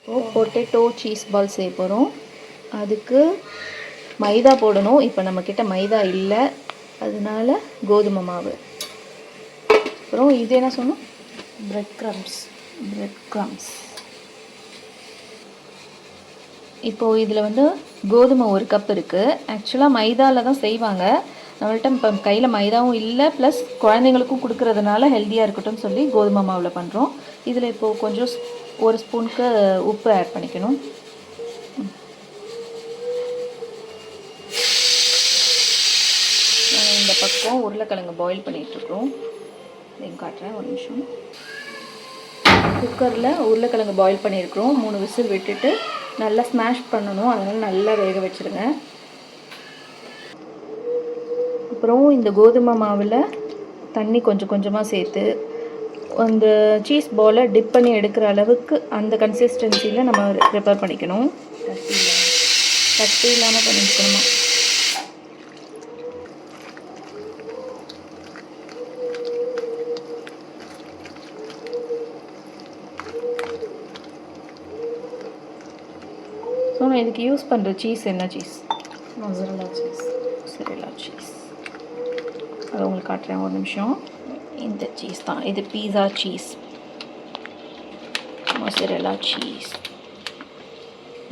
Potato cheese ball செய்ய போகிறோம். அதுக்கு மைதா போடணும். இப்போ நம்மக்கிட்ட மைதா இல்லை, அதனால கோதுமை மாவு. அப்புறம் இது என்ன சொன்னோம்? Bread crumbs. இப்போது இதில் வந்து கோதுமை 1 கப் இருக்குது. ஆக்சுவலாக மைதாவில் தான் செய்வாங்க. நம்மள்ட்ட இப்போ கையில் மைதாவும் இல்லை, ப்ளஸ் குழந்தைங்களுக்கும் கொடுக்குறதுனால ஹெல்த்தியாக இருக்கட்டும்னு சொல்லி கோதுமை மாவில் பண்ணுறோம். இதில் இப்போது கொஞ்சம் 1 ஸ்பூனுக்கு உப்பு ஆட் பண்ணிக்கணும். இந்த பக்கம் உருளைக்கிழங்கு பாயில் பண்ணிகிட்ருக்கோம். இதையும் காட்டுறேன், ஒரு நிமிஷம். குக்கரில் உருளைக்கிழங்கு பாயில் பண்ணியிருக்கிறோம். 3 விசில் விட்டுட்டு நல்லா ஸ்மாஷ் பண்ணணும், அதனால் நல்லா வேக வச்சுருங்க. அப்புறம் இந்த கோதுமை மாவில் தண்ணி கொஞ்சம் கொஞ்சமாக சேர்த்து அந்த சீஸ் பாலை டிப் பண்ணி எடுக்கிற அளவுக்கு அந்த கன்சிஸ்டன்சியில் நம்ம ப்ரிப்பேர் பண்ணிக்கணும். கட்டி இல்லாமல் பண்ணிக்கணுமா. ஸோ நான் இதுக்கு யூஸ் பண்ணுற சீஸ் என்ன சீஸ்? Mozzarella cheese. அதை உங்களுக்கு காட்டுறேன், ஒரு நிமிஷம். இந்த சீஸ் தான் இது, பீஸா சீஸ், மொசரெல்லா சீஸ்.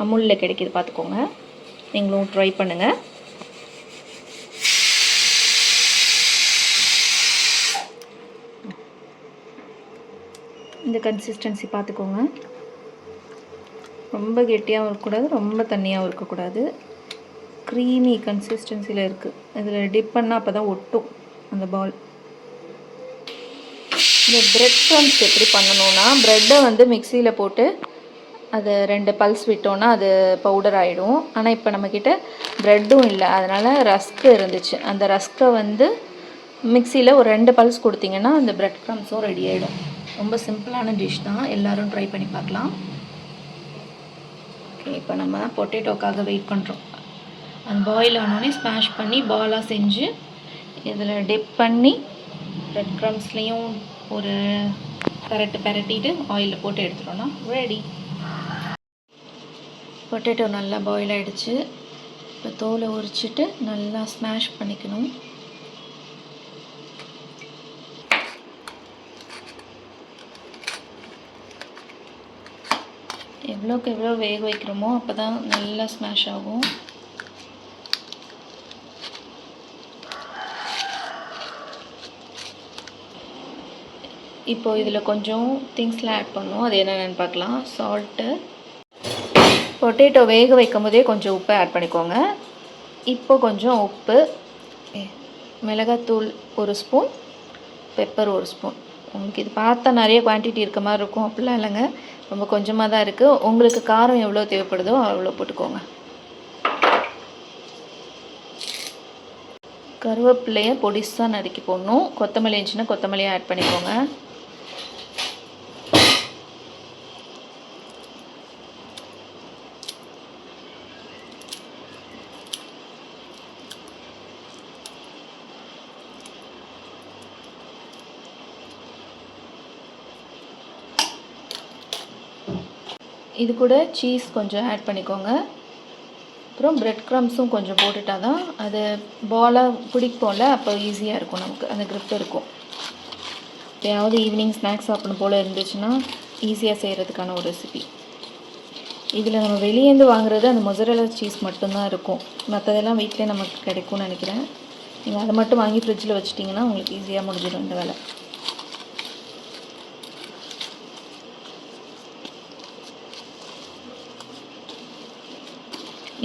அமுலில் கிடைக்கிது, பார்த்துக்கோங்க. நீங்களும் ட்ரை பண்ணுங்கள். இந்த கன்சிஸ்டன்சி பார்த்துக்கோங்க. ரொம்ப கெட்டியாகவும் இருக்கக்கூடாது, ரொம்ப தண்ணியாகவும் இருக்கக்கூடாது. க்ரீமி கன்சிஸ்டன்சியில் இருக்குது. இதில் டிப் பண்ணால் அப்போ தான் ஒட்டும் அந்த பால். இந்த பிரெட் க்ரம்ஸ் எப்படி பண்ணணுன்னா, ப்ரெட்டை வந்து மிக்சியில் போட்டு அதை 2 பல்ஸ் விட்டோன்னா அது பவுடர் ஆகிடும். ஆனால் இப்போ நம்மக்கிட்ட ப்ரெட்டும் இல்லை, அதனால் ரஸ்க்கு இருந்துச்சு. அந்த ரஸ்க்கை வந்து மிக்சியில் ஒரு 2 பல்ஸ் கொடுத்தீங்கன்னா அந்த பிரெட் க்ரம்ஸும் ரெடி ஆகிடும். ரொம்ப சிம்பிளான டிஷ் தான், எல்லோரும் ட்ரை பண்ணி பார்க்கலாம். ஓகே, இப்போ நம்ம பொட்டேட்டோக்காக வெயிட் பண்ணுறோம். அந்த பாயில் ஆனோடனே ஸ்மாஷ் பண்ணி பாலாக செஞ்சு இதில் டிப் பண்ணி பிரெட் க்ரம்ஸ்லேயும் ஒரு பெரட்டிட்டு ஆயிலில் போட்டு எடுத்துட்டோன்னா ரெடி. பொட்டேட்டோ நல்லா பாயில் ஆகிடுச்சு. இப்போ தோலை உரிச்சிட்டு நல்லா ஸ்மாஷ் பண்ணிக்கணும். எவ்வளோக்கு எவ்வளோ வேக வைக்கிறோமோ அப்போ தான் நல்லா ஸ்மாஷ் ஆகும். இப்போது இதில் கொஞ்சம் திங்ஸ்லாம் ஆட் பண்ணணும். அது என்னென்னு பார்க்கலாம். சால்ட்டு, பொட்டேட்டோ வேக வைக்கும் போதே கொஞ்சம் உப்பு ஆட் பண்ணிக்கோங்க. இப்போ கொஞ்சம் உப்பு, மிளகாத்தூள் 1 ஸ்பூன், பெப்பர் 1 ஸ்பூன். உங்களுக்கு இது பார்த்தா நிறைய குவான்டிட்டி இருக்க மாதிரி இருக்கும், அப்படிலாம் இல்லைங்க, ரொம்ப கொஞ்சமாக தான் இருக்குது. உங்களுக்கு காரம் எவ்வளோ தேவைப்படுதோ அவ்வளோ போட்டுக்கோங்க. கருவேப்பிலையை பொடிசாக நறுக்கி போடணும். கொத்தமல்லி இருந்துச்சுன்னா கொத்தமல்லியை ஆட் பண்ணிக்கோங்க. இது கூட சீஸ் கொஞ்சம் ஆட் பண்ணிக்கோங்க. அப்புறம் பிரெட் க்ரம்ஸும் கொஞ்சம் போட்டுட்டா தான் அது பாலாக பிடிப்போம்ல, அப்போ ஈஸியாக இருக்கும், நமக்கு அந்த க்ரிப் இருக்கும். எப்போயாவது ஈவினிங் ஸ்நாக்ஸ் சாப்பிடணும் போல் இருந்துச்சுன்னா ஈஸியாக செய்கிறதுக்கான ஒரு ரெசிபி. இதில் நம்ம வெளியேந்து வாங்குறது அந்த மொசரெல்லா சீஸ் மட்டும்தான் இருக்கும். மற்றதெல்லாம் வீட்டிலே நமக்கு கிடைக்கும்னு நினைக்கிறேன். நீங்கள் அதை மட்டும் வாங்கி ஃப்ரிட்ஜில் வச்சிட்டிங்கன்னா உங்களுக்கு ஈஸியாக முடிஞ்சிடும் இந்த வேலை.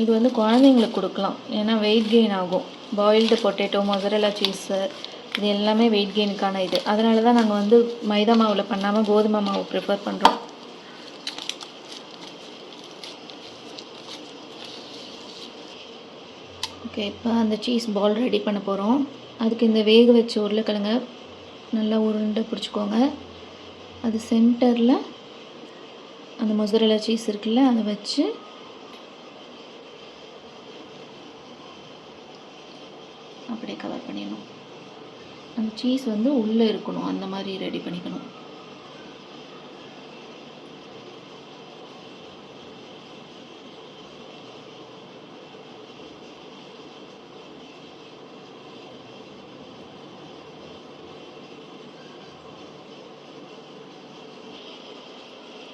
இது வந்து குழந்தைங்களுக்கு கொடுக்கலாம், ஏன்னா வெயிட் கெயின் ஆகும். பாயில்டு பொட்டேட்டோ, மொசரெல்லா சீஸு, இது எல்லாமே வெயிட் கெயினுக்கான இது. அதனால தான் நாங்கள் வந்து மைதா மாவில் பண்ணாமல் கோதுமை மாவு ப்ரிஃபர் பண்ணுறோம். ஓகே, இப்போ அந்த சீஸ் பால் ரெடி பண்ண போகிறோம். அதுக்கு இந்த வேக வச்ச உருளைக்கிழங்க நல்லா உருண்டை பிடிச்சிக்கோங்க. அது சென்டரில் அந்த மொசரெல்லா சீஸ் இருக்குல்ல, அதை வச்சு அப்படியே கவர் பண்ணிடணும். அந்த சீஸ் வந்து உள்ளே இருக்கணும், அந்த மாதிரி ரெடி பண்ணிக்கணும்.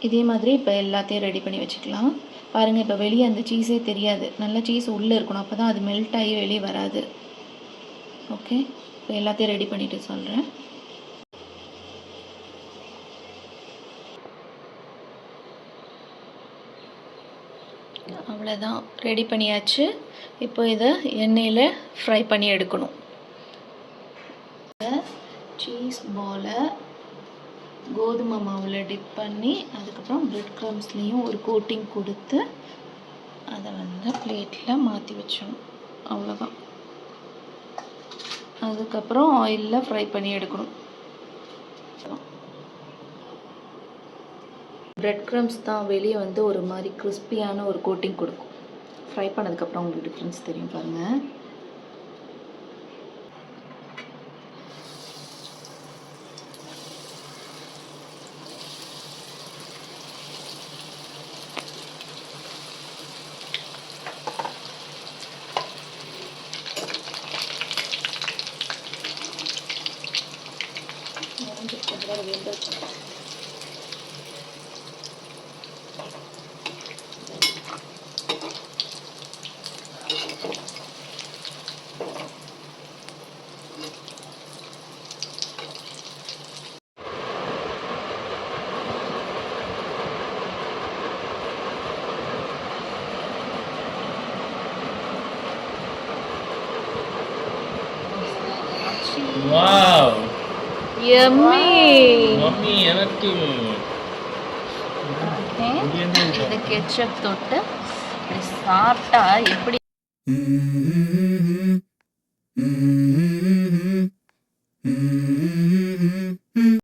இதே மாதிரி இப்போ எல்லாத்தையும் ரெடி பண்ணி வச்சுக்கலாம். பாருங்கள், இப்போ வெளியே அந்த சீஸே தெரியாது. நல்லா சீஸ் உள்ளே இருக்கணும், அப்போ தான் அது மெல்ட் ஆகி வெளியே வராது. ஓகே, இப்போ எல்லாத்தையும் ரெடி பண்ணிவிட்டு சொல்கிறேன். அவ்வளோதான், ரெடி பண்ணியாச்சு. இப்போ இதை எண்ணெயில் ஃப்ரை பண்ணி எடுக்கணும். சீஸ் பாலை கோதுமை மாவில் டிப் பண்ணி அதுக்கப்புறம் பிரெட் க்ரம்ஸ்லேயும் ஒரு கோட்டிங் கொடுத்து அதை வந்து பிளேட்டில் மாற்றி வச்சணும். அவ்வளோதான். அதுக்கப்புறம் ஆயிலில் ஃப்ரை பண்ணி எடுக்கணும். பிரெட் க்ரம்ஸ் தான் வெளியே வந்து ஒரு மாதிரி கிறிஸ்பியான ஒரு கோட்டிங் கொடுக்கும். ஃப்ரை பண்ணதுக்கப்புறம் உங்களுக்கு டிஃப்ரென்ஸ் தெரியும் பாருங்கள். Wow, yummy. மம்மி எனக்கு இது கெட்சப் தொட்டு அப்படி சாப்பிட்டா எப்படி